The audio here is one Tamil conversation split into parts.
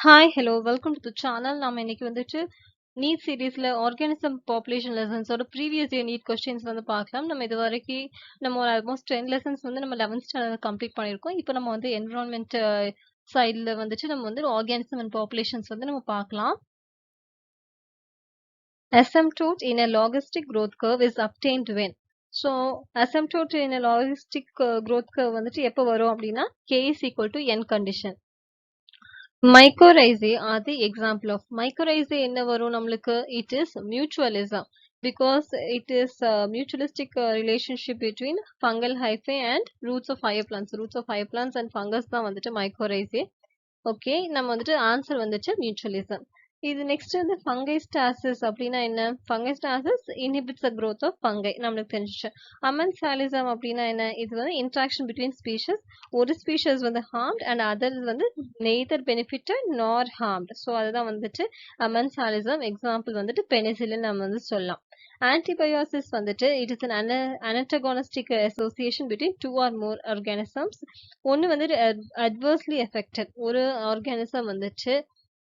Hi hello welcome to the channel. நம்ம இன்னைக்கு வந்துட்டு நீட் சீரீஸ்ல ஆர்கானிசம் பாப்புலேஷன் லெசன்ஸோட ப்ரீவியஸ் இயர் நீட் கொஸ்டின்ஸ் வந்து பார்க்கலாம். நம்ம இது வரைக்கும் நம்ம ஒரு ஆல்மோஸ்ட் 10 லெசன்ஸ் வந்து நம்ம 11th ஸ்டாண்டர்ட் கம்ப்ளீட் பண்ணியிருக்கோம். இப்போ நம்ம வந்து என்விரான்மெண்ட் சைடில் வந்துட்டு நம்ம வந்து ஆர்கானிசம் அண்ட் பாப்புலேஷன்ஸ் வந்து நம்ம பார்க்கலாம். Asymptote in a logistic growth curve is obtained when? So asymptote in a logistic growth curve வந்துட்டு எப்போ வரும் அப்படின்னா k is equal to n condition. Mycorrhizae are the example of mycorrhizae என்ன வரும் நம்மளுக்கு it is mutualism because it is a mutualistic relationship between fungal hyphae and roots of higher plants and fungus தான் வந்துட்டு mycorrhizae. ஓகே நம்ம வந்துட்டு ஆன்சர் வந்துச்சு mutualism. இது நெக்ஸ்ட் வந்து ஃபங்கைஸ்டாசிஸ் அப்படின்னா என்ன? Fungistasis inhibits the growth of fungi நம்மளுக்கு தெரிஞ்சிச்சு. அமென்சாலிசம் அப்படின்னா என்ன? இது வந்து இன்ட்ராக்ஷன் பிட்வீன் ஸ்பீஷஸ். ஒரு ஸ்பீஷஸ் வந்து ஹார்ம்ட் அண்ட் அதர் வந்து neither benefited nor harmed. So அதுதான் வந்துட்டு அமென்சாலிசம். எக்ஸாம்பிள் வந்துட்டு பெனிசிலின் நம்ம வந்து சொல்லலாம். Antibiosis வந்துட்டு it is an antagonistic association between two or more organisms. ஒன்று வந்துட்டு adversely affected, ஒரு ஆர்கானிசம் வந்துட்டு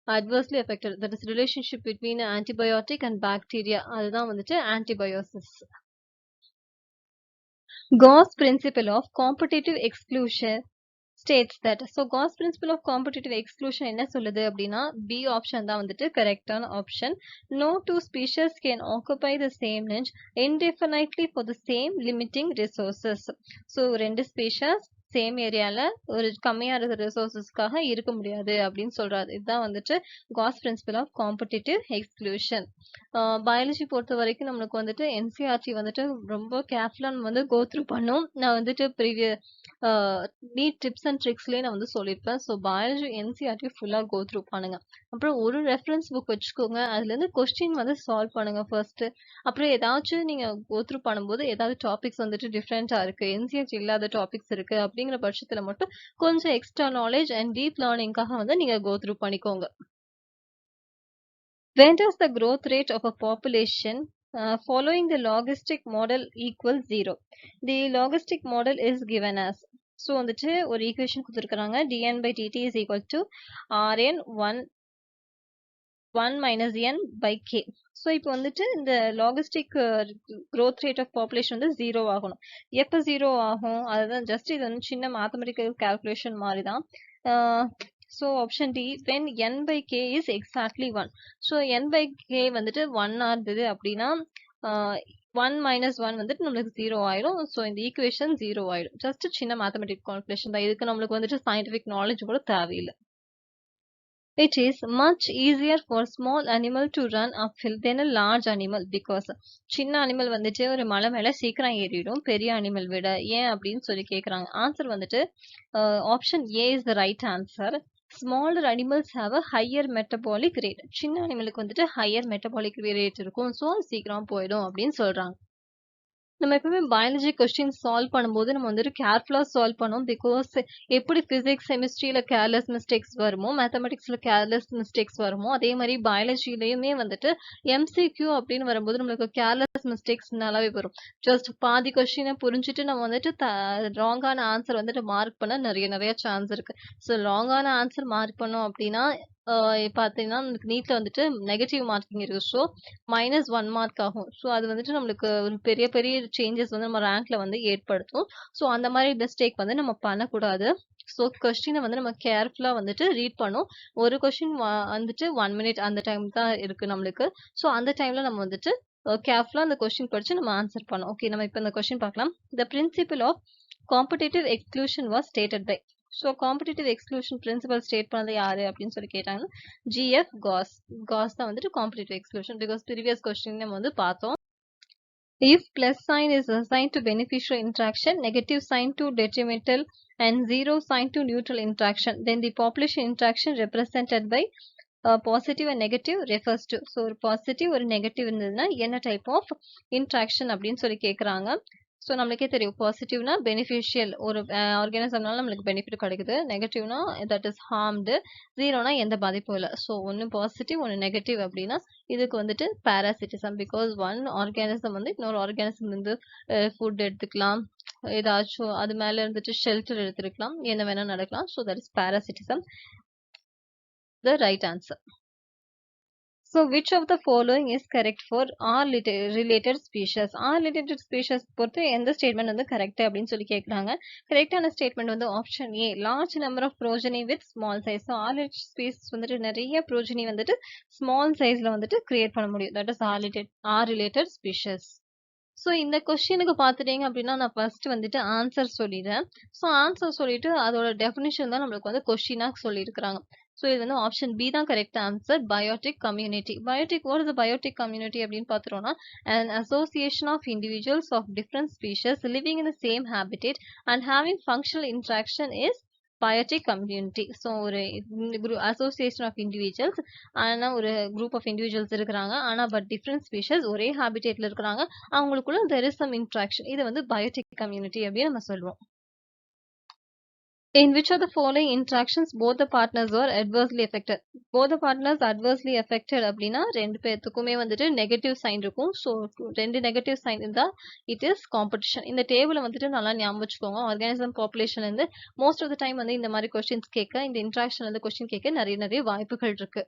adversely affected, that is relationship between antibiotic and bacteria, அதுதான் வந்துட்டு antibiosis. Gauss principle of competitive exclusion states that. So Gauss principle of competitive exclusion என்ன சொல்லுது அப்படின்னா B ஆப்ஷன் தான் வந்துட்டு கரெக்டான option. No two species can occupy the same niche indefinitely for the same limiting resources. So ரெண்டு ஸ்பீஷஸ் சேம் ஏரியால ஒரு கம்மியான ரிசோர்ஸஸ்க்காக இருக்க முடியாது அப்படின்னு சொல்றாரு. இதுதான் வந்துட்டு Gause principle of competitive exclusion. Biology பொறுத்த வரைக்கும் நம்மளுக்கு வந்துட்டு என்சிஆர்டி வந்துட்டு ரொம்ப கேர்ஃபுல்லாக நம்ம வந்து கோ த்ரூ பண்ணோம். நான் வந்துட்டு நீட் டிப்ஸ் அண்ட் ட்ரிக்ஸ்லேயே நான் வந்து சொல்லியிருப்பேன். ஸோ பயாலஜி என்சிஆர்டி ஃபுல்லாக கோ த்ரூ பண்ணுங்க. அப்புறம் ஒரு ரெஃபரன்ஸ் புக் வச்சுக்கோங்க, அதுலேருந்து கொஸ்டின் வந்து சால்வ் பண்ணுங்க ஃபர்ஸ்ட். அப்புறம் ஏதாச்சும் நீங்கள் கோ த்ரூ பண்ணும்போது ஏதாவது டாபிக்ஸ் வந்துட்டு டிஃப்ரெண்ட்டாக இருக்குது, என்சிஆர்டி இல்லாத டாபிக்ஸ் இருக்குது அப்படிங்கிற பட்சத்தில் மட்டும் கொஞ்சம் எக்ஸ்ட்ரா நாலேஜ் அண்ட் டீப் லேர்னிங்காக வந்து நீங்கள் கோ த்ரூ பண்ணிக்கோங்க. When does the growth rate of a population following the logistic model equals 0? The logistic model is given as. So வந்துட்டு ஒரு ஈக்குவேஷன் கொடுத்துருக்குறாங்க. dn by dt is equal to rn 1 minus n by k. So இப்போ வந்துட்டு இந்த லாகிஸ்டிக் growth rate of population வந்து 0 ஆகணும். எப்போ 0 ஆகும்? அதுதான் ஜஸ்ட் இது வந்து சின்ன மேத்தமெட்டிக்கல் கால்குலேஷன் மாதிரி தான். So option D when n by k is exactly 1. So n by k வந்துட்டு 1 இருந்தது அப்படின்னா 1 minus 1 வந்துட்டு நம்மளுக்கு 0 ஆயிடும். ஸோ இந்த ஈக்குவேஷன் 0 ஆயிடும். ஜஸ்ட் சின்ன மேத்தமெட்டிக் கால்குலேஷன் தான். இதுக்கு நம்மளுக்கு வந்துட்டு சயின்டிஃபிக் நாலேஜ் கூட தேவையில்லை. It is much easier for small animal to run uphill than a large animal because சின்ன அனிமல் வந்துட்டு ஒரு மலை மேல சீக்கிரம் ஏறிடும் பெரிய அனிமல் விட. ஏன் அப்படின்னு சொல்லி கேட்குறாங்க. ஆன்சர் வந்துட்டு option A is the right answer. Smaller animals have a higher metabolic rate. சின்ன அனிமலுக்கு வந்துட்டு ஹையர் மெட்டபாலிக் ரேட் இருக்கும். ஸோ சீக்கிரம் போயிடும் அப்படின்னு சொல்றாங்க. நம்ம எப்பவுமே பயாலஜி கொஸ்டின் சால்வ் பண்ணும்போது நம்ம வந்துட்டு கேர்ஃபுல்லாக சால்வ் பண்ணோம். பிகாஸ் எப்படி ஃபிசிக்ஸ் கெமிஸ்ட்ரியில் கேர்லெஸ் மிஸ்டேக்ஸ் வருமோ, மேத்தமெட்டிக்ஸில் கேர்லெஸ் மிஸ்டேக்ஸ் வருமோ, அதே மாதிரி பயாலஜிலையுமே வந்துட்டு எம்சிக்யூ அப்படின்னு வரும்போது நம்மளுக்கு கேர்லெஸ் மிஸ்டேக்ஸ் நல்லாவே வரும். ஜஸ்ட் பாதி கொஸ்டினை புரிஞ்சுட்டு நம்ம வந்துட்டு ராங்கான ஆன்சர் வந்துட்டு மார்க் பண்ண நிறைய சான்ஸ் இருக்கு. ஸோ ராங்கான ஆன்சர் மார்க் பண்ணோம் அப்படின்னா பார்த்தீங்கன்னா நமக்கு நீட்டில் வந்துட்டு நெகட்டிவ் மார்க்கிங் இருக்குது. ஸோ -1 மார்க் ஆகும். ஸோ அது வந்துட்டு நம்மளுக்கு ஒரு பெரிய சேஞ்சஸ் வந்து நம்ம ரேங்க்ல வந்து ஏற்படுத்தும். ஸோ அந்த மாதிரி மிஸ்டேக் வந்து நம்ம பண்ணக்கூடாது. ஸோ கொஸ்டினை வந்து நம்ம கேர்ஃபுல்லாக வந்துட்டு ரீட் பண்ணோம். ஒரு கொஸ்டின் வந்துட்டு 1 minute அந்த டைம் தான் இருக்கு நம்மளுக்கு. ஸோ அந்த டைம்ல நம்ம வந்துட்டு கேர்ஃபுல்லாக அந்த கொஸ்டின் படிச்சு நம்ம ஆன்சர் பண்ணோம். ஓகே, நம்ம இப்போ இந்த கொஸ்டின் பார்க்கலாம். The principle of competitive exclusion was stated by. So competitive exclusion principle state பண்ணது யாரு அப்படின்னு சொல்லி கேட்டாங்க. GIF cos. காஸ் தான் வந்துட்டு competitive exclusion. Because previous question நம்ம வந்து பார்த்தோம். If plus sign is assigned to beneficial interaction, negative sign to detrimental and zero sign to neutral interaction, then the population interaction represented by positive and negative refers to. So ஒரு பாசிட்டிவ் ஒரு நெகட்டிவ் இருந்ததுன்னா என்ன டைப் ஆஃப் இன்ட்ராக்ஷன் அப்படின்னு சொல்லி கேட்குறாங்க. ஸோ நம்மளுக்கே தெரியும், பாசிட்டிவ்னா பெனிஃபிஷியல், ஒரு ஆர்கானிசம்னால நம்மளுக்கு பெனிஃபிட் கிடைக்குது. நெகட்டிவ்னா தட் இஸ் ஹார்ம்டு. ஜீரோனா எந்த பாதிப்பும் இல்லை. ஸோ ஒன்று பாசிட்டிவ் ஒன்று நெகட்டிவ் அப்படின்னா இதுக்கு வந்துட்டு பாராசிட்டிசம். பிகாஸ் ஒன் ஆர்கானிசம் வந்து இன்னொரு ஆர்கானிசம் வந்து ஃபுட் எடுத்துக்கலாம், ஏதாச்சும் அது மேலே இருந்துட்டு ஷெல்டர் எடுத்துருக்கலாம், என்ன வேணால் நடக்கலாம். So that is parasitism. the right answer. So which of the following is correct for R related species? R related species பொறுத்து எந்த ஸ்டேட்மெண்ட் வந்து கரெக்ட் அப்படின்னு சொல்லி கேட்குறாங்க. கரெக்டான ஸ்டேட்மெண்ட் வந்து option A, large number of progeny with small size. So are related species வந்துட்டு நிறைய ப்ரோஜனி வந்துட்டு ஸ்மால் சைஸ்ல வந்துட்டு கிரியேட் பண்ண முடியும். That is or related species. So இந்த கொஸ்டினுக்கு பார்த்துட்டீங்க அப்படின்னா நான் ஃபர்ஸ்ட் வந்துட்டு ஆன்சர் சொல்லிடுறேன். ஸோ ஆன்சர் சொல்லிட்டு அதோட டெஃபினிஷன் தான் நம்மளுக்கு வந்து கொஸ்டினாக சொல்லியிருக்கிறாங்க. ஸோ இது வந்து ஆப்ஷன் பி தான் correct answer. Biotic community. Biotic, what is the biotic community அப்படின்னு பார்த்துட்டோம்னா an association of individuals of different species living in the same habitat and having functional interaction is biotic community. So ஒரு அசோசியேஷன் ஆஃப் இண்டிவிஜுவல்ஸ், ஆனால் ஒரு குரூப் ஆஃப் இண்டிவிஜுவல்ஸ் இருக்கிறாங்க, ஆனால் பட் டிஃப்ரெண்ட் ஸ்பீஷஸ் ஒரே ஹேபிடேட்ல இருக்கிறாங்க, அவங்களுக்குள்ள தெர் இஸ் சம் இன்ட்ராக்ஷன். இது வந்து பயோட்டிக் கம்யூனிட்டி அப்படின்னு நம்ம சொல்லுவோம். In which of the following interactions both the partners are adversely affected? Both the partners adversely affected அப்படின்னா ரெண்டு பேர்த்துக்குமே வந்துட்டு நெகட்டிவ் சைன் இருக்கும். ஸோ ரெண்டு நெகட்டிவ் சைன் இருந்தா இட் இஸ் காம்படிஷன். இந்த டேபிளை வந்துட்டு நல்லா ஞாபகம் வச்சுக்கோங்க. ஆர்கானிசம் பாப்புலேஷன்ல இருந்து மோஸ்ட் ஆஃப் த டைம் வந்து இந்த மாதிரி கொஸ்டின்ஸ் கேட்க, இந்த இன்ட்ராக்ஷன்ல இருந்து கொஸ்டின் கேட்க நிறைய வாய்ப்புகள் இருக்கு.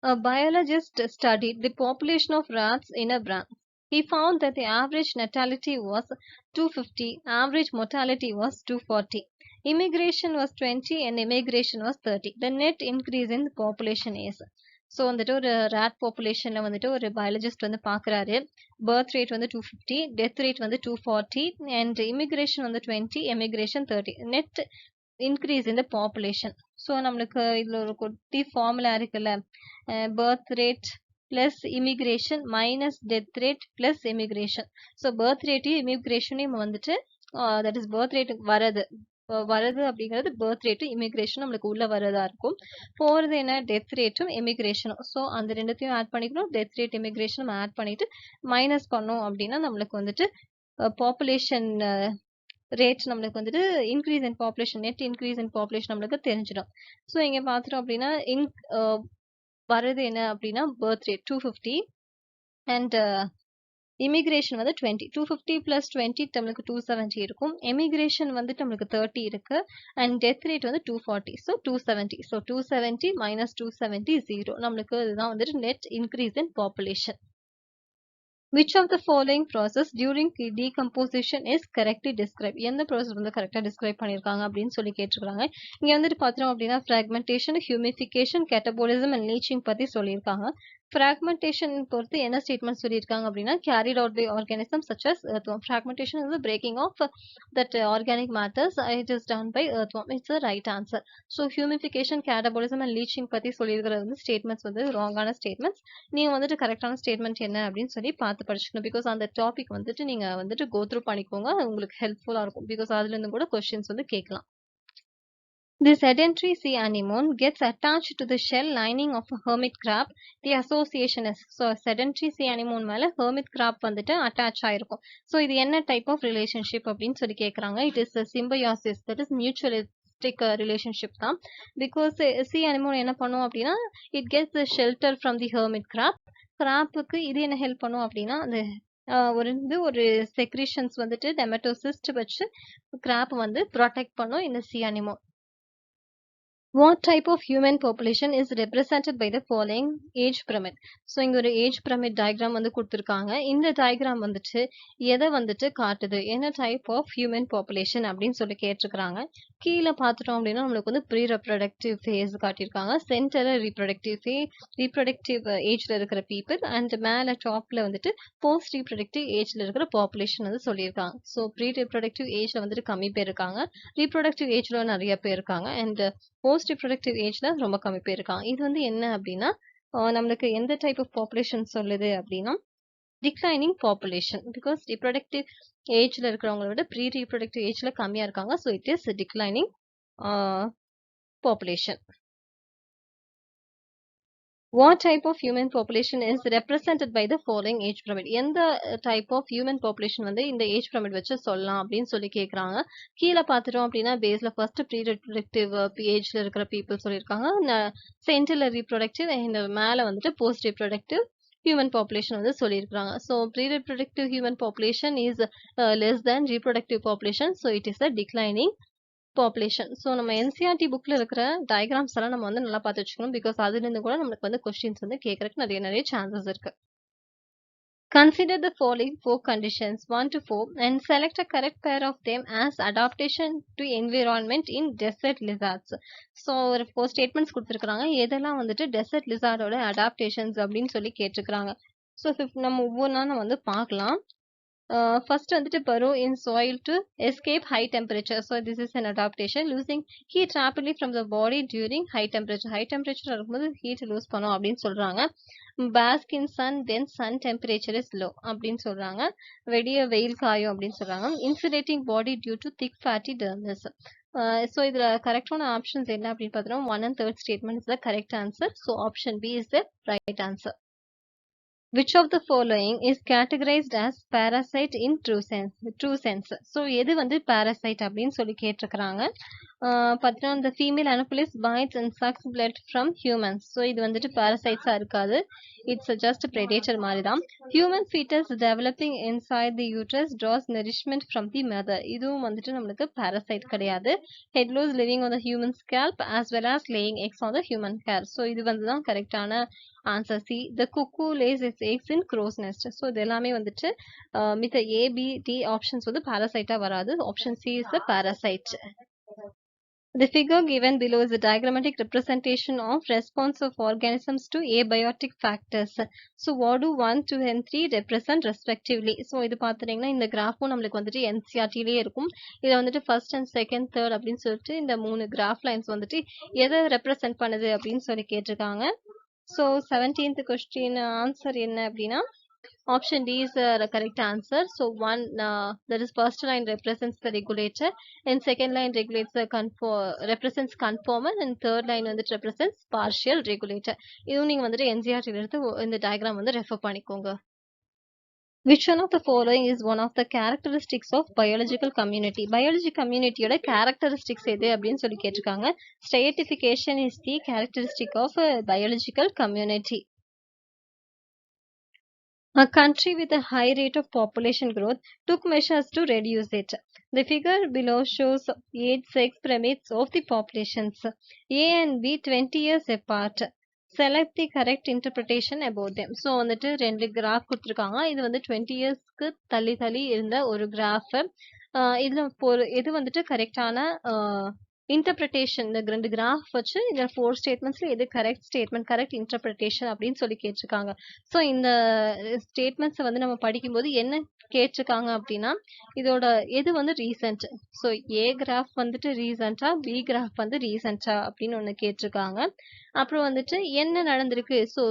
A biologist studied the population of rats in a branch. He found that the average natality was 250, average mortality was 240. Immigration was 20 and immigration was 30. The net increase in the population is. So வந்துட்டு ஒரு ரேட் பாப்புலேஷன்ல வந்துட்டு ஒரு பயாலஜிஸ்ட் வந்து பார்க்குறாரு. பர்த் ரேட் வந்து 250, டெத் ரேட் வந்து 240 அண்ட் இமிகிரேஷன் வந்து 20, emigration 30. Net increase in the population. So நம்மளுக்கு இதில் ஒரு குட்டி ஃபார்முலா இருக்குல்ல, birth rate plus immigration minus death rate plus immigration. So birth ரேட்டையும் இமிகிரேஷனையும் வந்துட்டு தட் இஸ் பர்த் ரேட் வரது அப்படிங்கிறது பர்த் ரேட்டும் இமிகிரேஷன் நம்மளுக்கு உள்ள வரதா இருக்கும். போறது என்ன, டெத் ரேட்டும் இமிகிரேஷனும். ஸோ அந்த ரெண்டுத்தையும் ஆட் பண்ணிக்கணும். டெத் ரேட் இமிகிரேஷனும் ஆட் பண்ணிட்டு மைனஸ் பண்ணோம் அப்படின்னா நம்மளுக்கு வந்துட்டு பாப்புலேஷன் ரேட் நம்மளுக்கு வந்துட்டு increase in population, net increase in population நம்மளுக்கு தெரிஞ்சிடும். ஸோ இங்கே பார்த்துட்டோம் அப்படின்னா வரது என்ன அப்படின்னா பர்த் ரேட் 250 அண்ட் இமிகிரேஷன் வந்து 20. 250 பிளஸ் 20 நம்மளுக்கு 270 இருக்கும். எமிகிரேஷன் வந்துட்டு நம்மளுக்கு 30 இருக்கு அண்ட் டெத் ரேட் வந்து 240. ஸோ 270. So 270 minus 270 0. நம்மளுக்கு இதுதான் வந்துட்டு net increase in population. Which of the following process during decomposition is correctly described? எந்த ப்ராசஸ் வந்து கரெக்டாக டிஸ்கிரைப் பண்ணியிருக்காங்க அப்படின்னு சொல்லி கேட்டிருக்காங்க. இங்கே வந்துட்டு பார்த்தோம் அப்படின்னா ஃப்ராக்மெண்டேஷன், ஹியூமிஃபிகேஷன், கேட்டபோலிசம் அண்ட் லீச்சிங் பற்றி சொல்லியிருக்காங்க. ஃப்ராக்மெண்டேஷன் பொறுத்து என்ன ஸ்டேட்மெண்ட் சொல்லியிருக்காங்க அப்படின்னா carried out by organisms such as earthworm. Fragmentation is the breaking of that organic matters. It is done by earthworm. It's the right answer. So humification, catabolism and leaching பற்றி சொல்லியிருக்கிறது வந்து ஸ்டேட்மெண்ட்ஸ் வந்து ராங்கான ஸ்டேட்மெண்ட்ஸ். நீங்கள் வந்துட்டு கரெக்டான ஸ்டேட்மெண்ட் என்ன அப்படின்னு சொல்லி பார்த்து படிச்சுக்கணும். பிகாஸ் அந்த டாபிக் வந்துட்டு நீங்கள் வந்துட்டு கோ த்ரூ பண்ணிக்கோங்க, உங்களுக்கு ஹெல்ப்ஃபுல்லாக இருக்கும். பிகாஸ் அதுலேருந்து கூட கொஸ்டின்ஸ் வந்து கேட்கலாம். The sedentary sea anemone gets attached to the shell lining of a hermit crab. The association is. So sedentary sea anemone மேல hermit crab வந்துட்டு அட்டாச் ஆயிருக்கும். ஸோ இது என்ன டைப் ஆஃப் ரிலேஷன்ஷிப் அப்படின்னு சொல்லி கேட்குறாங்க. It is symbiosis, that is mutualistic relationship தான். பிகாஸ் sea anemone என்ன பண்ணும் அப்படின்னா it gets the shelter from the hermit crab. கிராப்புக்கு இது என்ன ஹெல்ப் பண்ணும் அப்படின்னா அந்த ஒரு செக்ரீஷன்ஸ் வந்துட்டு டெமட்டோசிஸ்ட் வச்சு கிராப் வந்து ப்ரொடெக்ட் பண்ணும் இந்த sea anemone. What type of human population is represented by the following age pyramid? So இங்கே ஒரு ஏஜ் பிரமிட் டயக்ராம் வந்து கொடுத்துருக்காங்க. இந்த டயக்ராம் வந்துட்டு எதை வந்துட்டு காட்டுது, என்ன டைப் ஆஃப் ஹியூமன் பாப்புலேஷன் அப்படின்னு சொல்லி கேட்டிருக்கிறாங்க. கீழே பார்த்துட்டோம் அப்படின்னா நம்மளுக்கு வந்து ப்ரீ ரெப்ரொடக்டிவ் ஃபேஸ் காட்டியிருக்காங்க. சென்டரில் ரீப்ரொடக்டிவ் ஏஜ்ல இருக்கிற பீப்புள் அண்ட் மேலே டாப்ல வந்துட்டு போஸ்ட் ரீப்ரொடக்டிவ் ஏஜ்ல இருக்கிற பாப்புலேஷன் வந்து சொல்லியிருக்காங்க. ஸோ ப்ரீ ரெப்ரொடக்டிவ் ஏஜ்ல வந்துட்டு கம்மி பேர் இருக்காங்க, ரீப்ரொடக்டிவ் ஏஜ்ல நிறைய பேர் இருக்காங்க அண்ட் போஸ்ட் ரிப்ரொடக்டிவ் ஏஜ்ல ரொம்ப கம்மி பேர் இருக்காங்க. இது வந்து என்ன அப்படின்னா நம்மளுக்கு எந்த டைப் ஆஃப் பாப்புலேஷன் சொல்லுது அப்படின்னா டிக்ளைனிங் பாப்புலேஷன். பிகாஸ் ரிப்ரொடக்டிவ் ஏஜ்ல இருக்கிறவங்கள விட ப்ரீ ரீப்ரொடக்டிவ் ஏஜ்ல கம்மியா இருக்காங்க. So it is declining population. What type of human population is represented by the following age pyramid? எந்த டைப் ஆஃப் ஹியூமன் பாப்புலேஷன் வந்து இந்த ஏஜ் பிரமிட் வச்சு சொல்லலாம் அப்படின்னு சொல்லி கேட்குறாங்க. கீழே பார்த்துட்டோம் அப்படின்னா பேஸ்ல ஃபர்ஸ்ட் ப்ரீ ரெப்ரொடக்டிவ் ஏஜ்ல இருக்கிற பீப்புள் சொல்லியிருக்காங்க, சென்டர்ல ரீப்ரொடக்டிவ் அண்ட் மேலே வந்துட்டு போஸ்ட் ரீப்ரொடக்டிவ் ஹியூமன் பாப்புலேஷன் வந்து சொல்லியிருக்காங்க. So pre reproductive human population is less than reproductive population. So it is a declining population. So நம்ம என்சிஆர்டி புக்ல இருக்கிற டயகிராம்ஸ் எல்லாம் நம்ம வந்து நல்லா பார்த்து வச்சுக்கணும். பிகாஸ் அதுலேருந்து கூட நம்மளுக்கு வந்து கொஸ்டின்ஸ் வந்து கேட்கறதுக்கு நிறைய சான்சஸ் இருக்கு. Consider the following 4 conditions 1 to 4 and select a correct pair of them as adaptation to environment in desert lizards. So ஒரு 4 statements கொடுத்திருக்காங்க. எதெல்லாம் வந்துட்டு desert lizard ஓட adaptations அப்படின்னு சொல்லி கேட்டிருக்காங்க. So நம்ம ஒவ்வொன்றா நம்ம வந்து பார்க்கலாம். First வந்துட்டு burrow in soil to escape high temperature. So this is an adaptation. Losing heat rapidly from the body during high temperature. High temperature இருக்கும்போது heat lose பண்ணும் அப்படின்னு சொல்றாங்க. Bask in sun when sun temperature is low அப்படின்னு சொல்றாங்க. வெயில் காயும் அப்படின்னு சொல்றாங்க. Insulating body due to thick fatty dermis. So இதுல கரெக்டான ஆப்ஷன்ஸ் என்ன அப்படின்னு பார்த்தோம்னா 1 and 3rd statement is the correct answer. So option B is the right answer. Which of the following is categorized as parasite in true sense? So எது வந்து parasite அப்படின்னு சொல்லி கேட்டிருக்கிறாங்க. பார்த்தீங்கன்னா the female Anopheles bites and sucks blood from humans. So இது வந்துட்டு parasites இருக்காது. It's just a predator மாதிரி தான். Human fetus developing inside the uterus draws nourishment from the mother. இதுவும் வந்துட்டு நம்மளுக்கு parasite கிடையாது. Headless living on the human scalp as well as laying eggs on the human hair. So இது வந்து தான் கரெக்டான answer C. The cuckoo lays its eggs in crow's nest. So இது எல்லாமே வந்துட்டு மித்த A, B, D options வந்து parasite வராது. Option C is the parasite. The figure given below is a diagrammatic representation of response of organisms to abiotic factors. So what do 1, 2 and 3 represent respectively? So இது பார்த்தீங்கன்னா இந்த கிராஃபும் நம்மளுக்கு வந்துட்டு NCERT-லயே இருக்கும். இதை வந்துட்டு ஃபர்ஸ்ட் அண்ட் செகண்ட் தேர்ட் அப்படின்னு சொல்லிட்டு இந்த 3 கிராஃப் லைன்ஸ் வந்துட்டு எதை ரெப்ரசென்ட் பண்ணுது அப்படின்னு சொல்லி கேட்டிருக்காங்க. So 17th question answer என்ன அப்படின்னா option D is the correct answer. So one that is first line represents the regulator and second line regulates the represents conformer and third line வந்துட்டு represents partial regulator. இதுவும் நீங்க வந்துட்டு NCERT ல எடுத்து இந்த diagram வந்து ரெஃபர் பண்ணிக்கோங்க. Which one of the following is one of the characteristics of biological community? Biology community ஓட characteristics எது அப்படின்னு சொல்லி கேட்டிருக்காங்க. Stratification is the characteristic of a biological community. A country with a high rate of population growth took measures to reduce it. The figure below shows age sex pyramids of the populations. A and B 20 years apart. Select the correct interpretation about them. So வந்துட்டு ரெண்டு கிராஃப் கொடுத்துருக்காங்க. இது வந்து 20 இயர்ஸ்க்கு தள்ளி இருந்த ஒரு கிராஃப். இதுல இது வந்துட்டு கரெக்டான இன்டர்பிரிட்டேஷன் இந்த ரெண்டு கிராஃப் வச்சு இந்த 4 ஸ்டேட்மெண்ட்ஸ்ல எது கரெக்ட் ஸ்டேட்மெண்ட் கரெக்ட் இன்டர்பிரிட்டேஷன் அப்படின்னு சொல்லி கேட்டிருக்காங்க. ஸோ இந்த ஸ்டேட்மெண்ட்ஸை வந்து நம்ம படிக்கும்போது என்ன கேட்டிருக்காங்க அப்படின்னா இதோட எது வந்து ரீசன்ட். ஸோ ஏ கிராஃப் வந்துட்டு ரீசன்டா பி கிராஃப் வந்து ரீசன்டா அப்படின்னு ஒன்று கேட்டிருக்காங்க. அப்புறம் வந்துட்டு என்ன நடந்திருக்கு, ஸோ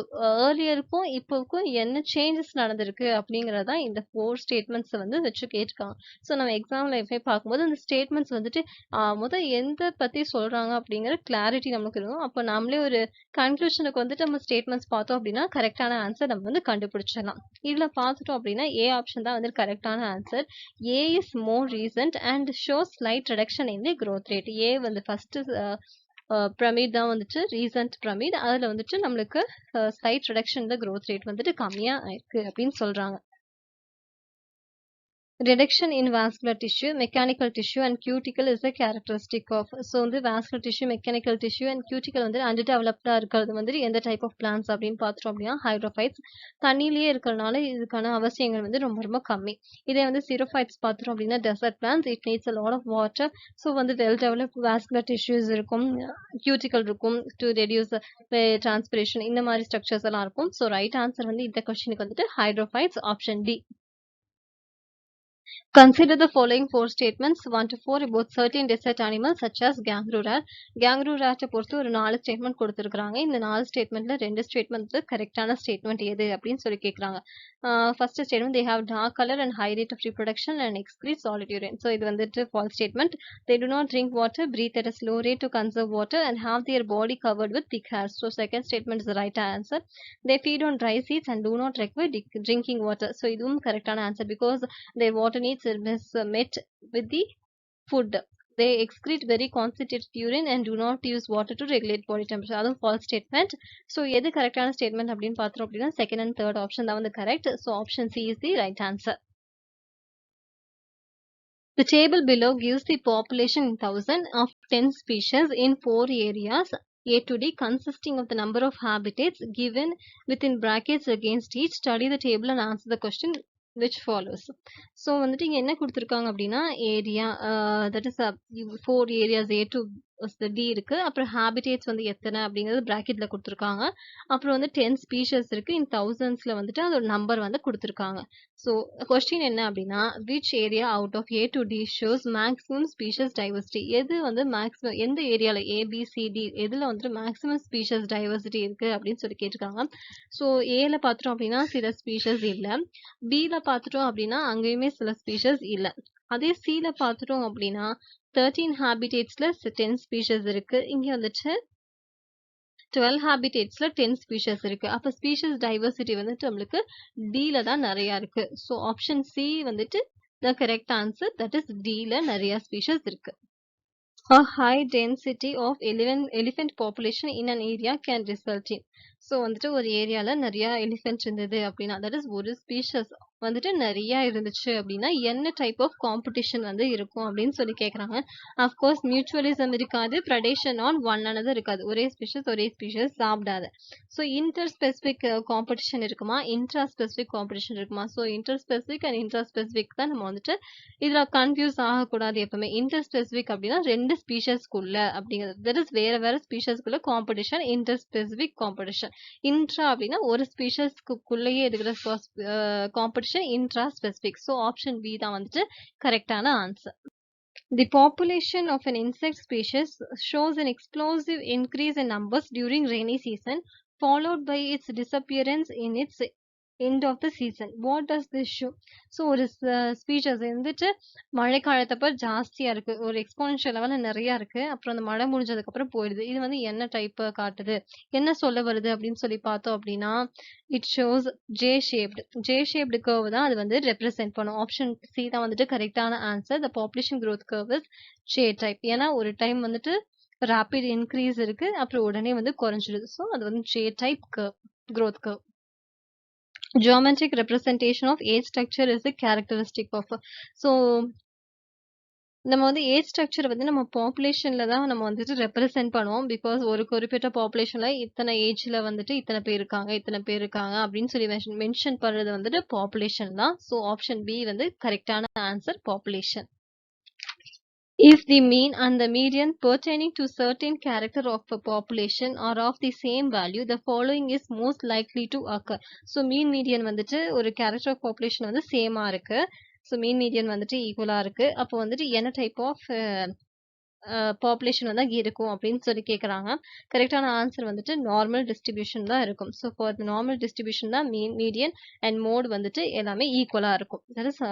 ஏர்லியருக்கும் இப்போவுக்கும் என்ன சேஞ்சஸ் நடந்திருக்கு அப்படிங்கிறதா இந்த 4 ஸ்டேட்மெண்ட்ஸை வந்து வச்சு கேட்டிருக்காங்க. ஸோ நம்ம எக்ஸாம்ல எப்போ பார்க்கும்போது அந்த ஸ்டேட்மெண்ட்ஸ் வந்துட்டு முதல் எந்த பத்தி சொல்றாங்க அப்படிங்கிற கிளாரிட்டி நமக்கு இருக்கும். அப்போ நம்மளே ஒரு கன்க்ளூஷனுக்கு வந்துட்டு நம்ம ஸ்டேட்மெண்ட்ஸ் பார்த்தோம் அப்படின்னா கரெக்டான ஆன்சர் நம்ம வந்து கண்டுபிடிச்சிடலாம். இதுல பார்த்துட்டோம் அப்படின்னா ஏ ஆப்ஷன் தான் வந்து கரெக்டான answer. A is more recent and shows slight reduction in the growth rate. A வந்து ஃபர்ஸ்ட் பிரமிட் தான் வந்துட்டு ரீசன்ட் பிரமிட். அதுல வந்துட்டு நம்மளுக்கு ஸ்லைட் ரிடக்ஷன் growth rate வந்துட்டு கம்மியா இருக்கு அப்படின்னு சொல்றாங்க. Reduction in vascular tissue, mechanical tissue and cuticle is a characteristic of. So வந்து vascular tissue, mechanical tissue and cuticle வந்து undeveloped-ஆ இருக்கிறது வந்து எந்த டைப் ஆஃப் பிளான்ஸ் அப்படின்னு பார்த்துட்டோம் அப்படின்னா ஹைட்ரோஃபைட்ஸ். தண்ணியிலேயே இருக்கிறதுனால இதுக்கான அவசியங்கள் வந்து ரொம்ப ரொம்ப கம்மி. இதே வந்து சிரோஃபைட்ஸ் பார்த்துட்டோம் அப்படின்னா desert plants, it needs a lot of water. So வந்து வெல் டெவலப்ட் vascular tissues இருக்கும், cuticle இருக்கும் டு ரெடியூஸ் டிரான்ஸ்பிரேஷன், இந்த மாதிரி ஸ்ட்ரக்சர்ஸ் எல்லாம் இருக்கும். ஸோ ரைட் ஆன்சர் வந்து இந்த கொஸ்டினுக்கு வந்துட்டு hydrophytes option D. Consider the following 4 statements 1 to 4 about certain desert animals such as kangaroo rat. Kangaroo rat பொறுத்து ஒரு 4 ஸ்டேட்மெண்ட் கொடுத்துருக்காங்க. இந்த 4 ஸ்டேட்மெண்ட்ல 2 ஸ்டேட்மெண்ட் கரெக்டான ஸ்டேட்மெண்ட் எது அப்படின்னு சொல்லி கேட்குறாங்க. First statement they have dark color and high rate of reproduction and excrete solid urine. So இது வந்துட்டு false statement. They do not drink water, breathe at a slow rate to conserve water and have their body covered with thick hairs. So second statement is the right answer. They feed on dry seeds and do not require drinking water. So இதுவும் கரெக்டான answer because their water needs is met with the food. They excrete very concentrated urine and do not use water to regulate body temperature. அதுவும் false statement. So எது கரெக்டான ஸ்டேட்மெண்ட் அப்படின்னு பார்த்தோம் அப்படின்னா செகண்ட் அண்ட் தேர்ட் ஆப்ஷன் தான் வந்து correct. So option C is the right answer. The table below gives the population in 1000 of 10 species in 4 areas A to D consisting of the number of habitats given within brackets against each. Study the table and answer the question which follows. So வந்துட்டு இங்க என்ன கொடுத்திருக்காங்க அப்படின்னா area that is 4 areas A to D இருக்கு. அப்புறம் habitats வந்து எத்தனை அப்படிங்கிறது bracketல கொடுத்திருக்காங்க. அப்புறம் வந்து 10 species இருக்கு. in thousandsல வந்துட்டு அதோட நம்பர் வந்து கொடுத்திருக்காங்க. So question என்ன அப்படின்னா which area out of A to D shows maximum species diversity? எது வந்து maximum எந்த ஏரியால A B C D எதுல வந்துட்டு maximum species diversity இருக்கு அப்படின்னு சொல்லி கேட்டிருக்காங்க. ஸோ ஏல பார்த்துட்டோம் அப்படின்னா சில ஸ்பீஷஸ் இல்லை, பில பார்த்துட்டோம் அப்படின்னா அங்கேயுமே சில ஸ்பீஷஸ் இல்லை. அதே சில பார்த்துட்டோம் அப்படின்னா 13 ஹேபிடேட்ஸ்ல 10 ஸ்பீஷஸ் இருக்கு. இங்க வந்துட்டு 12 ஹேபிடேட்ஸ்ல 10 ஸ்பீஷஸ் இருக்கு. அப்ப ஸ்பீஷஸ் டைவர்சிட்டி வந்துட்டு நம்மளுக்கு டில தான் நிறைய இருக்கு. ஸோ ஆப்ஷன் சி வந்துட்டு the correct answer, that is டில நிறைய ஸ்பீஷஸ் இருக்கு. A high density of elephant population in an area can result in. So வந்துட்டு ஒரு ஏரியால நிறைய எலிஃபென்ட் இருந்தது அப்படின்னா தட் இஸ் ஒரு ஸ்பீஷஸ் வந்துட்டு நிறைய இருந்துச்சு அப்படின்னா என்ன டைப் ஆஃப் காம்படிஷன் வந்து இருக்கும் அப்படின்னு சொல்லி கேட்குறாங்க. அஃப்கோர்ஸ் மியூச்சுவலிசம் இருக்காது, ப்ரெடேஷன் ஆன் ஒன் another இருக்காது. ஒரே ஸ்பீஷஸ் சாப்பிடாது. ஸோ இன்டர் ஸ்பெசிஃபிக் காம்படிஷன் இருக்குமா, இன்ட்ரா ஸ்பெசிஃபிக் காம்படிஷன் இருக்குமா? So inter specific and intra specific தான் நம்ம வந்துட்டு இதுல கன்ஃபியூஸ் ஆகக்கூடாது எப்பவுமே. இன்டர் ஸ்பெசிஃபிக் அப்படின்னா 2 ஸ்பீஷஸ்க்குள்ள அப்படிங்கிறது, தட் இஸ் வேற ஸ்பீஷஸ்க்குள்ள competition, interspecific competition. Intra அப்படின்னா ஒரு ஸ்பீஷஸ்க்குள்ளேயே இருக்கிற competition intraspecific. So option B தான் வந்துட்டு கரெக்டான answer. The population of an insect species shows an explosive increase in numbers during rainy season, followed by its disappearance in its end of the season. What does this show? So ஒரு ஸ்பீஷஸ் வந்துட்டு மழை காலத்தப்ப ஜாஸ்தியா இருக்கு, ஒரு எக்ஸ்போனன்ஷியல் லெவல்ல நிறைய இருக்கு, அப்புறம் அந்த மழை முடிஞ்சதுக்கு அப்புறம் போயிடுது. இது வந்து என்ன டைப் காட்டுது, என்ன சொல்ல வருது அப்படின்னு சொல்லி பார்த்தோம் அப்படின்னா it shows J shaped curve தான் அது வந்து ரெப்ரசென்ட் பண்ணும். ஆப்ஷன் சி தான் வந்துட்டு கரெக்டான answer. The population growth curve is J type. ஏன்னா ஒரு டைம் வந்துட்டு ரேபிட் இன்க்ரீஸ் இருக்கு, அப்புறம் உடனே வந்து குறைஞ்சிடுது. ஸோ அது வந்து J type growth curve. Geometric representation of age structure is a characteristic of. So நம்ம வந்து ஏஜ் ஸ்ட்ரக்சர் வந்து நம்ம பாப்புலேஷன்ல தான் நம்ம வந்துட்டு ரெப்ரசென்ட் பண்ணுவோம். பிகாஸ் ஒரு குறிப்பிட்ட பாப்புலேஷன்ல இத்தனை ஏஜ்ல வந்துட்டு இத்தனை பேர் இருக்காங்க அப்படின்னு சொல்லி மென்ஷன் பண்றது வந்துட்டு பாப்புலேஷன் தான். ஸோ ஆப்ஷன் பி வந்து கரெக்டான answer, population. If the mean and the median pertaining to certain character of a population are of the same value, the following is most likely to occur. So mean median வந்துட்டு ஒரு character of population வந்து சேமா இருக்கு. ஸோ மீன் மீடியன் வந்துட்டு ஈக்குவலா இருக்கு. அப்போ வந்துட்டு என்ன டைப் ஆஃப் பாப்புலேஷன் வந்து இருக்கும் அப்படின்னு சொல்லி கேட்குறாங்க. கரெக்டான ஆன்சர் வந்துட்டு நார்மல் டிஸ்ட்ரிபியூஷன் தான் இருக்கும். ஸோ ஃபார் நார்மல் டிஸ்ட்ரிபியூஷன் தான் மீன் மீடியன் அண்ட் மோட் வந்துட்டு எல்லாமே ஈக்குவலா இருக்கும். That is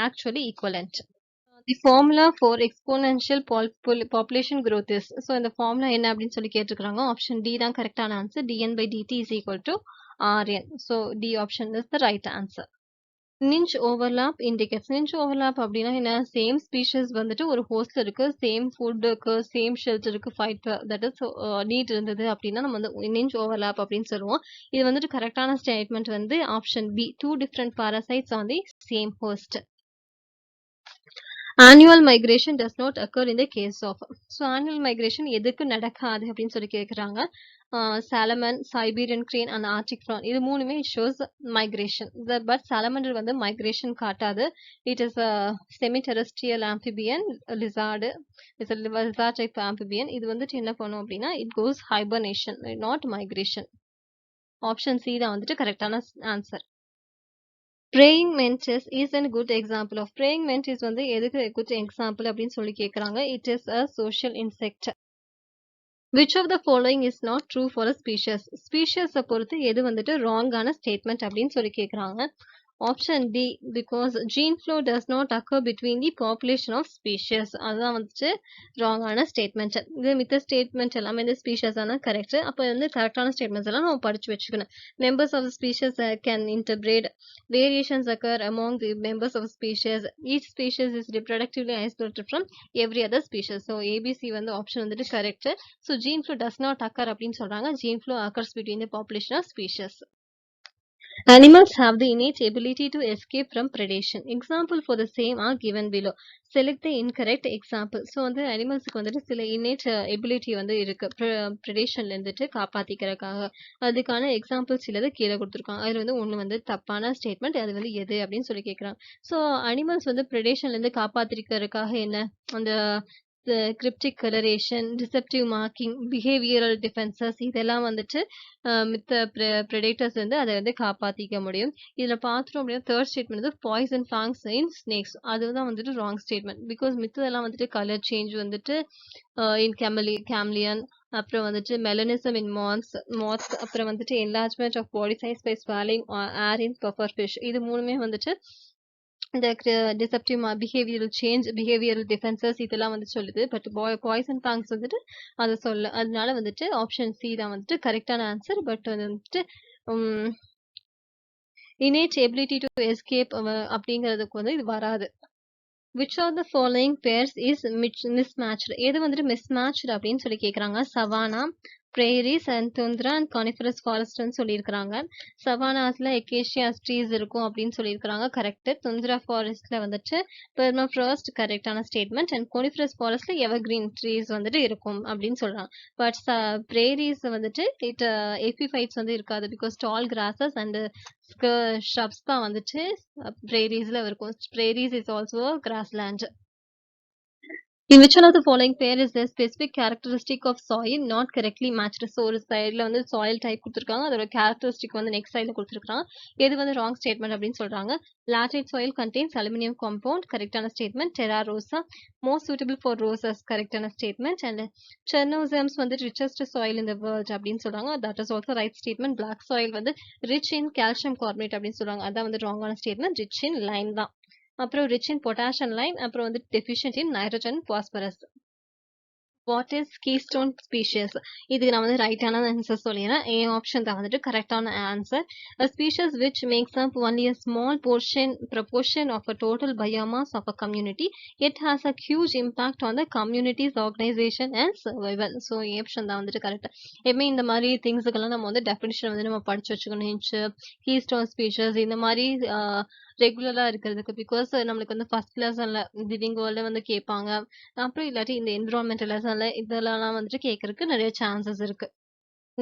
actually equivalent. The formula for exponential population growth is. So இந்த ஃபார்முலா என்ன அப்படின்னு சொல்லி கேட்டிருக்காங்க. ஆப்ஷன் டி தான் கரெக்டான answer. dn/dt is equal to rn. So D option is the right answer. Niche overlap indicates. Niche overlap அப்படின்னா என்ன, சேம் ஸ்பீஷஸ் வந்துட்டு ஒரு ஹோஸ்ட்ல இருக்கு, சேம் ஃபுட் இருக்கு, சேம் ஷெல்டருக்கு ஃபைட் தட் இஸ் நீட் இருந்தது அப்படின்னா நம்ம வந்து நிஞ்ச் ஓவர்லாப் அப்படின்னு சொல்லுவோம். இது வந்துட்டு கரெக்டான ஸ்டேட்மெண்ட் வந்து option B, 2 different parasites on the same host. Annual migration does not occur in the case of. So annual migration எதுக்கு நடக்காது அப்படின்னு சொல்லி கேட்குறாங்க. Solomon, Siberian crane and Arctic prawn இது மூணுமே ஷோஸ் மைக்ரேஷன். பட் சாலமண்டர் வந்து மைக்ரேஷன் காட்டாது. It is semi terrestrial amphibian lizard, it's lizard type amphibian. இது வந்துட்டு என்ன பண்ணும் அப்படின்னா it goes hibernation, not migration. Option C தான் வந்துட்டு கரெக்டான answer. Praying mantis is a good example of. Praying mantis வந்து எதுக்கு good example அப்படின்னு சொல்லி கேட்குறாங்க. It is a social insect. Which of the following is not true for a species? Species பொறுத்து எது வந்துட்டு wrong-ஆன statement அப்படின்னு சொல்லி கேட்குறாங்க. Option D, because gene flow does not occur between the population of species. அதுதான் வந்துட்டு ராங்கான ஸ்டேட்மெண்ட். இது மித்த ஸ்டேட்மெண்ட் எல்லாமே இந்த ஸ்பீஷியஸ் ஆனால் கரெக்ட். அப்போ வந்து கரெக்டான ஸ்டேட்மெண்ட்ஸ் எல்லாம் நம்ம படிச்சு வச்சுக்கணும். Members of species can interbreed, variations occur among the members of species, each species is reproductively isolated from every other species. So ABC வந்து ஆப்ஷன் வந்துட்டு correct. So gene flow does not occur அப்படின்னு சொல்றாங்க. Gene flow occurs between the population of species. Animals have the innate ability to escape from predation. Example for the same are given below. Select the incorrect example. So வந்து அனிமல்ஸுக்கு வந்துட்டு சில innate ability வந்து இருக்கு ப்ரெடேஷன்ல இருந்துட்டு காப்பாத்திக்கிறதுக்காக. அதுக்கான எக்ஸாம்பிள்ஸ் சிலது கீழே கொடுத்துருக்காங்க. அதில் வந்து ஒன்று வந்து தப்பான ஸ்டேட்மெண்ட், அது வந்து எது அப்படின்னு சொல்லி கேட்குறாங்க. ஸோ அனிமல்ஸ் வந்து ப்ரெடேஷன்ல இருந்து காப்பாத்திக்கிறதுக்காக என்ன அந்த cryptic colouration, deceptive marking, behavioural defences இதெல்லாம் வந்துட்டு மித்த ப்ரெடேட்டர்ஸ் வந்து அதை வந்து காப்பாற்றிக்க முடியும். இதில் பார்த்தோம் அப்படின்னா தேர்ட் ஸ்டேட்மெண்ட் வந்து பாய்சன் ஃபாங்ஸ் இன் ஸ்னேக்ஸ், அதுதான் வந்துட்டு ராங் ஸ்டேட்மெண்ட். பிகாஸ் மித்ததெல்லாம் வந்துட்டு கலர் சேஞ்ச் வந்துட்டு இன் கேம்லியன், அப்புறம் வந்துட்டு மெலனிசம் இன் மாத்ஸ், அப்புறம் வந்துட்டு enlargement of body size by swallowing air in puffer fish, இது மூணுமே வந்துட்டு இந்த deceptive behavioural change, behavioural defences இதெல்லாம் வந்து சொல்லுது. பட் பாய்சன் தாங்ஸ் வந்துட்டு அதை சொல்ல, அதனால வந்துட்டு ஆப்ஷன் சி தான் வந்துட்டு கரெக்டான ஆன்சர். பட் வந்துட்டு innate ability to escape அப்படிங்கிறதுக்கு வந்து இது வராது. Which of the following pairs is mismatched? எது வந்துட்டு mismatched அப்படின்னு சொல்லி கேட்குறாங்க. Savannah, prairies and tundra and coniferous forest சொல்லியிருக்கிறாங்க. சவானாஸ்ல எக்கேஷியாஸ் ட்ரீஸ் இருக்கும் அப்படின்னு சொல்லியிருக்கிறாங்க, கரெக்ட். துந்திரா ஃபாரஸ்ட்ல வந்துட்டு பெர்மஃப்ராஸ்ட் கரெக்டான ஸ்டேட்மெண்ட். அண்ட் கோனிஃபரஸ் ஃபாரஸ்ட்ல எவர்கிரீன் ட்ரீஸ் வந்துட்டு இருக்கும் அப்படின்னு சொல்றாங்க. பட் பிரேரிஸ் வந்துட்டு இட் எபிஃபைட்ஸ் வந்து இருக்காது. Because tall grasses and shrubs தான் வந்துட்டு பிரேரிஸ்ல இருக்கும். Prairies is also grassland. In which one of the following pair is the specific characteristic of soil not correctly matched? So ஒரு சைடில் வந்து சாயில் டைப் கொடுத்துருக்காங்க, அதோட கேரக்டரிஸ்டிக் வந்து நெக்ஸ்ட் சைடில் கொடுத்துருக்காங்க. எது வந்து ராங் ஸ்டேட்மெண்ட் அப்படின்னு சொல்றாங்க. Laterite soil contains aluminum compound, கரெக்டான statement. Terra rosa most suitable for roses, கரெக்டான ஸ்டேட்மெண்ட். அண்ட் Chernozems வந்து richest soil in the world அப்படின்னு சொல்றாங்க, that is also right statement. Black soil வந்து rich in calcium carbonate அப்படின்னு சொல்றாங்க, அதான் வந்து ராங்கான ஸ்டேட்மெண்ட். rich in lime தான். அப்புறம் rich in potash and Lime, அப்புறம் வந்து deficient in nitrogen phosphorus. What is keystone species? இதுக்கு நான் வந்து ரைட்டான ஆன்சர் சொல்லிடுறேன். ஏ ஆப்ஷன் தான் வந்துட்டு கரெக்டான answer. A species which makes up only a small proportion of a total biomass of a community, it has a huge impact on the community's organization and survival. So A option தான் வந்துட்டு கரெக்ட். எப்பவுமே இந்த மாதிரி திங்ஸுக்கெல்லாம் நம்ம வந்து டெஃபினிஷன் வந்து நம்ம படிச்சு வச்சுக்கணும். கீஸ்டோன் ஸ்பீஷியஸ் இந்த மாதிரி ரெகுலரா இருக்கிறதுக்கு. பிகாஸ் நம்மளுக்கு வந்து ஃபர்ஸ்ட் லெசன்ல லிவிங் வேர்ல்ட்ல வந்து கேட்பாங்க, அப்புறம் இல்லாட்டி இந்த என்விரான்மெண்டல் லெசன்ல இதெல்லாம் வந்துட்டு கேட்கறதுக்கு நிறைய சான்சஸ் இருக்கு.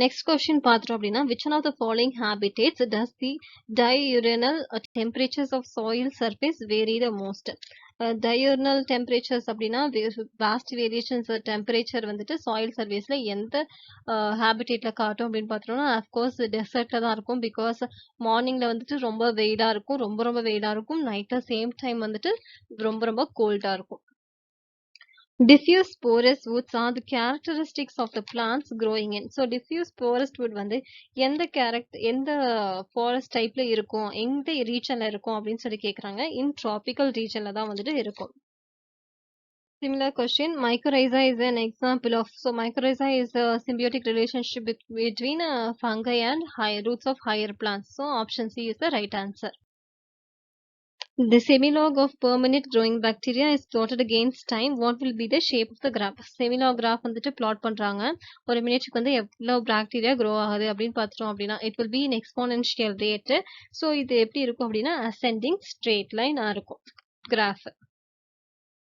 நெக்ஸ்ட் கொஸ்டின் பார்த்தோம் அப்படின்னா, which one of the following habitats does the diurnal temperatures of soil surface vary the most? diurnal temperatures அப்படின்னா vast variations temperature வந்துட்டு soil surfaceல எந்த habitatல காட்டும் அப்படின்னு பார்த்தோம்னா, அஃப்கோர்ஸ் டெசர்ட்ல தான் இருக்கும். பிகாஸ் மார்னிங்ல வந்துட்டு ரொம்ப வெயிலா இருக்கும், ரொம்ப வெயிலா இருக்கும். நைட்ல சேம் டைம் வந்துட்டு ரொம்ப கோல்டா இருக்கும். Diffuse porous woods are the characteristics of the plants growing in. So diffuse porous wood வந்து எந்த ஃபாரஸ்ட் டைப்ல இருக்கும், எந்த ரீஜன்ல இருக்கும் அப்படின்னு சொல்லி கேக்குறாங்க. இன் ட்ராபிக்கல் ரீஜன்ல தான் வந்துட்டு இருக்கும். Similar question, mycorrhiza is an example of, so mycorrhiza is a symbiotic relationship between fungi and roots of higher plants. So option C is the right answer. The semilog of permanent growing bacteria is plotted against time. What will be the shape of the graph? Semilog graph வந்துட்டு plot பண்றாங்க. ஒரு மினிட்க்கு வந்து எவ்வளவு பாக்டீரியா grow ஆகுது அப்படின்னு பார்த்தோம் அப்படின்னா, it will be in exponential rate. So இது எப்படி இருக்கும் அப்படின்னா ascending straight line இருக்கும் graph.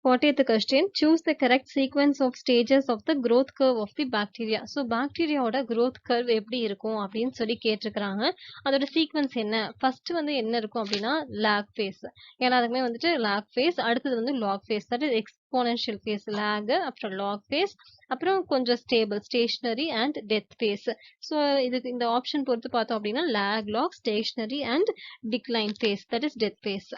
40th question, choose the correct sequence of stages of the growth curve of the bacteria. So பாக்டீரியாவோட growth curve எப்படி இருக்கும் அப்படின்னு சொல்லி கேட்டிருக்கிறாங்க. அதோட சீக்வன்ஸ் என்ன? ஃபர்ஸ்ட் வந்து என்ன இருக்கும் அப்படின்னா lag phase. எல்லாத்துக்குமே வந்துட்டு lag phase, அடுத்தது வந்து log phase, that is exponential phase. lag, அப்புறம் log phase, அப்புறம் கொஞ்சம் stable stationary and death phase. So இதுக்கு இந்த ஆப்ஷன் பொறுத்து பார்த்தோம் அப்படின்னா lag, log, stationary and decline phase, that is death phase.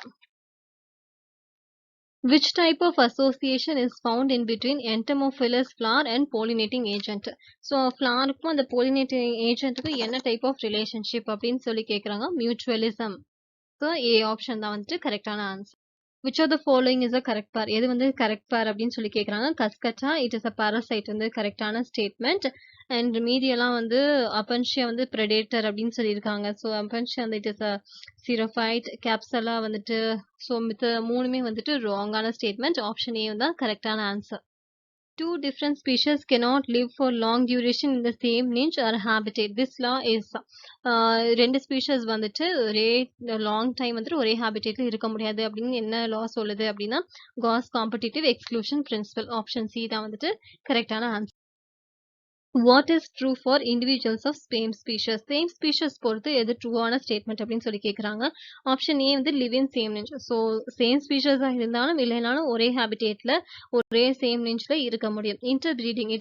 Which type of association is found in between entomophilous flower and pollinating agent? So flowerக்கும் அந்த pollinating agentக்கு என்ன type of relationship அப்படின்னு சொல்லி கேக்குறாங்க. mutualism. So A option தான் வந்துட்டு கரெக்டான answer. Which of the following is a correct pair? எது வந்து correct pair அப்படின்னு சொல்லி கேக்குறாங்க. கஸ்கட்டா it is a parasite வந்து கரெக்டான ஸ்டேட்மெண்ட். அண்ட் மீதியெல்லாம் வந்து அப்பன்ஷியா வந்து predator அப்படின்னு சொல்லியிருக்காங்க. ஸோ அப்பன்ஷியா வந்து இட் இஸ் அ சீரோஃபைட். கேப்சலா வந்துட்டு, ஸோ மித்த மூணுமே வந்துட்டு ராங்கான ஸ்டேட்மெண்ட். ஆப்ஷன் ஏ தான் கரெக்டான answer. two different species cannot live for long duration in the same niche or habitat. This law is ரெண்டு ஸ்பீஷஸ் வந்துட்டு ஒரே லாங் டைம் வந்துட்டு ஒரே ஹாபிடேட்ல இருக்க முடியாது அப்படின்னு என்ன லா சொல்லுது அப்படின்னா Gause competitive exclusion principle. Option C தான் வந்துட்டு கரெக்டான answer. What is true for individuals of same species? Same species பொறுத்து எது ட்ரூவான ஸ்டேட்மெண்ட் அப்படின்னு சொல்லி கேட்குறாங்க. ஆப்ஷன் ஏ வந்து live in same niche. So same ஸ்பீஷஸாக இருந்தாலும் இல்லைனாலும் ஒரே ஹேபிடேட்ல ஒரே சேம் நிஞ்ச்ல இருக்க முடியும். இன்டர்பிரீடிங்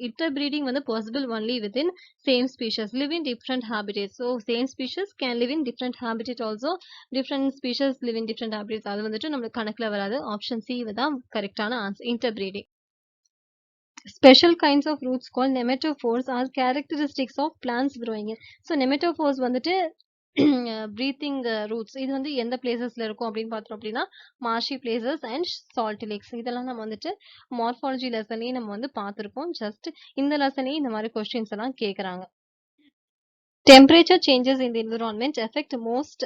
இன்டர்பிரீடிங் வந்து possible only within same species. Live in different habitat. So same species can live in different habitat also. Different species live in different habitats. அது வந்துட்டு நம்மளுக்கு கணக்கில் வராது. ஆப்ஷன் சி தான் கரெக்டான answer. இன்டர்பிரீடிங். Special kinds of roots called nematophores are characteristics of plants growing in. So nematophores வந்துட்டு breathing roots. இது வந்து எந்த பிளேசஸ்ல இருக்கும் அப்படின்னு பார்த்தோம் அப்படின்னா marshy places and salt lakhs. இதெல்லாம் நம்ம வந்துட்டு மார்ஃபாலஜி லெசன்லயே நம்ம வந்து பார்த்துருக்கோம். ஜஸ்ட் இந்த லெசன்லயே இந்த மாதிரி கொஸ்டின்ஸ் எல்லாம் கேட்குறாங்க. Temperature changes in the environment affect most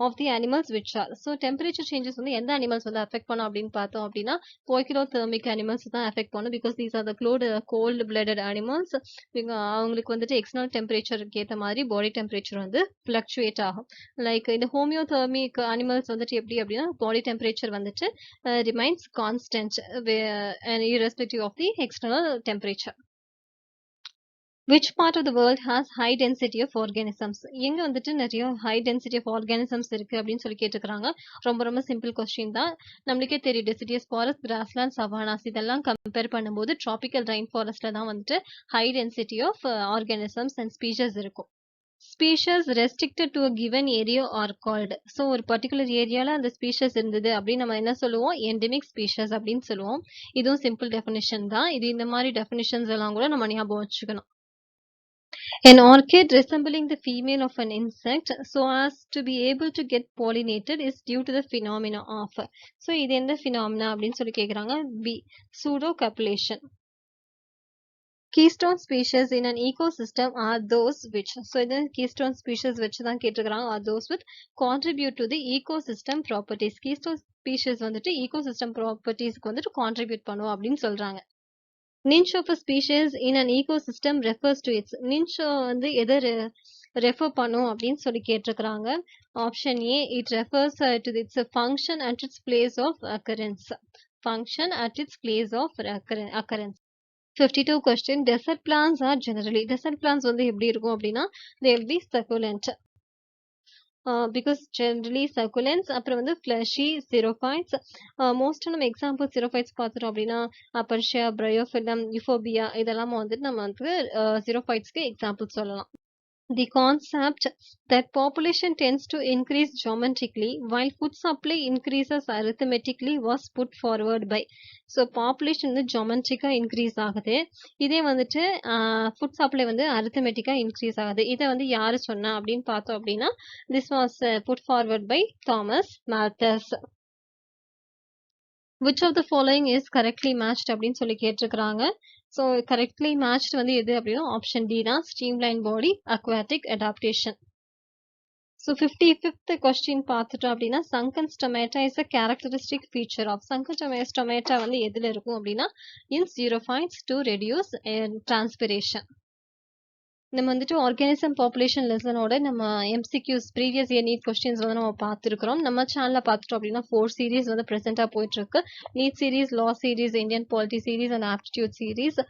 of the animals which are. So temperature changes வந்து எந்த அனிமல்ஸ் வந்து அஃபெக்ட் பண்ணும் அப்படின்னு பார்த்தோம் அப்படின்னா போய்கிலோதெர்மிக் அனிமல்ஸ் தான் அஃபெக்ட் பண்ணும். Because these are the cold blooded animals. அவங்களுக்கு வந்துட்டு எக்ஸ்டர்னல் டெம்பரேச்சருக்கு ஏற்ற மாதிரி பாடி டெம்பரேச்சர் வந்து ஃப்ளக்சுவேட் ஆகும். லைக் இந்த ஹோமியோதெர்மிக் அனிமல்ஸ் வந்துட்டு எப்படி அப்படின்னா பாடி டெம்பரேச்சர் வந்துட்டு remains constant irrespective of the external temperature. Which part of the world has high density of organisms? எங்க வந்துட்டு நிறைய high density of organisms இருக்கு அப்படின்னு சொல்லி கேட்டுக்கிறாங்க. ரொம்ப சிம்பிள் கொஸ்டின் தான். நம்மளுக்கே தெரியும் டெசிடியஸ் ஃபாரஸ்ட், கிராஸ்லேண்ட், சவானாஸ் இதெல்லாம் கம்பேர் பண்ணும்போது ட்ராபிக்கல் ரெயின் ஃபாரஸ்ட்ல தான் வந்துட்டு high density of organisms and species இருக்கும். Species restricted to a given area are called. So ஒரு பர்டிகுலர் ஏரியாவில் அந்த ஸ்பீஷஸ் இருந்தது அப்படின்னு நம்ம என்ன சொல்லுவோம்? எண்டமிக் ஸ்பீஷஸ் அப்படின்னு சொல்லுவோம். இதுவும் சிம்பிள் டெஃபினிஷன் தான். இது இந்த மாதிரி டெஃபினிஷன்ஸ் எல்லாம் கூட நம்ம ஞாபகம் வச்சுக்கணும். An orchid resembling the female of an insect so as to be able to get pollinated is due to the phenomena of. So இது எந்த phenomena அப்படின்னு சொல்லி கேக்குறாங்க. B. Pseudocopulation. Keystone species in an ecosystem are those which. So இது keystone species வச்சு தான் கேட்டிருக்கிறாங்க. Are those which contribute to the ecosystem properties. Keystone species வந்துட்டு ecosystem propertiesக்கு வந்துட்டு contribute பண்ணும் அப்படின்னு சொல்றாங்க. Niche of a species in an ecosystem refers to its. Niche வந்து எதை ரெஃபர் பண்ணும் அப்படின்னு சொல்லி கேட்டிருக்கிறாங்க. Option A it refers to its function at its place of occurrence. Function at its place of occurrence. 52 question. Desert plants are generally. Desert plants வந்து எப்படி இருக்கும் அப்படின்னா they will be succulent. Because generally succulents. அப்புறம் வந்து fleshy xerophytes. மோஸ்ட் நம்ம எக்ஸாம்பிள் xerophytes பார்த்துட்டோம் அப்படின்னா அபர்ஷியா, பிரையோஃபிலம், யூஃபோபியா இதெல்லாம் வந்துட்டு நம்ம வந்து xerophytesக்கு எக்ஸாம்பிள் சொல்லலாம். The concept that population tends to increase geometrically while food supply increases arithmetically was put forward by. So population வந்து geometric increase ஆகுது. இதே வந்துட்டு food supply வந்து arithmetic increase ஆகுது. இதை வந்து யாரு சொன்னா அப்படின்னு பார்த்தோம் அப்படின்னா this was put forward by Thomas Malthus. Which of the following is correctly matched அப்படின்னு சொல்லி கேட்டிருக்கிறாங்க. ஸோ கரெக்ட்லி மேட்ச்டு வந்து எது அப்படின்னா ஆப்ஷன் டி தான். Streamline body, aquatic adaptation. So 55th question பார்த்துட்டோம் அப்படின்னா sunken stomata is a characteristic feature of. Sunken stomata வந்து எதில் இருக்கும் அப்படின்னா in xerophytes to reduce transpiration. நம்ம வந்துட்டு ஆர்கானிசம் பாப்புலேஷன் லெசனோட நம்ம MCQs previous year NEET questions வந்து நம்ம பார்த்துருக்கிறோம். நம்ம சேனலில் பார்த்துட்டோம் அப்படின்னா 4 சீரீஸ் வந்து ப்ரெசென்ட்டாக போயிட்டு இருக்கு. NEET series, law series, Indian polity series and aptitude series.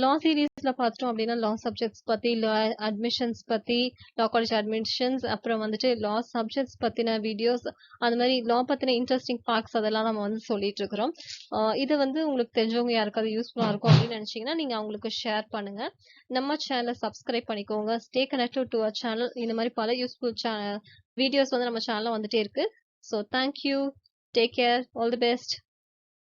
Law சீரீஸ்ல பார்த்துட்டோம் அப்படின்னா லா சப்ஜெக்ட்ஸ் பத்தி, லா அட்மிஷன்ஸ் பத்தி, லா காலேஜ் அட்மிஷன்ஸ், அப்புறம் வந்துட்டு லா சப்ஜெக்ட்ஸ் பத்தின வீடியோஸ், அந்த மாதிரி லா பத்தின இன்ட்ரெஸ்டிங் ஃபேக்ட்ஸ் அதெல்லாம் நம்ம வந்து சொல்லிட்டு இருக்கிறோம். இது வந்து உங்களுக்கு தெரிஞ்சவங்க யாருக்காவது யூஸ்ஃபுல்லா இருக்கும் அப்படின்னு நினைச்சீங்கன்னா நீங்க அவங்களுக்கு ஷேர் பண்ணுங்க. நம்ம சேனலை சப்ஸ்கிரைப் பண்ணிக்கோங்க. Stay connected to our channel. இந்த மாதிரி பல யூஸ்ஃபுல் வீடியோஸ் வந்து நம்ம சேனல்ல வந்துட்டே இருக்கு. So thank you, take care, all the best.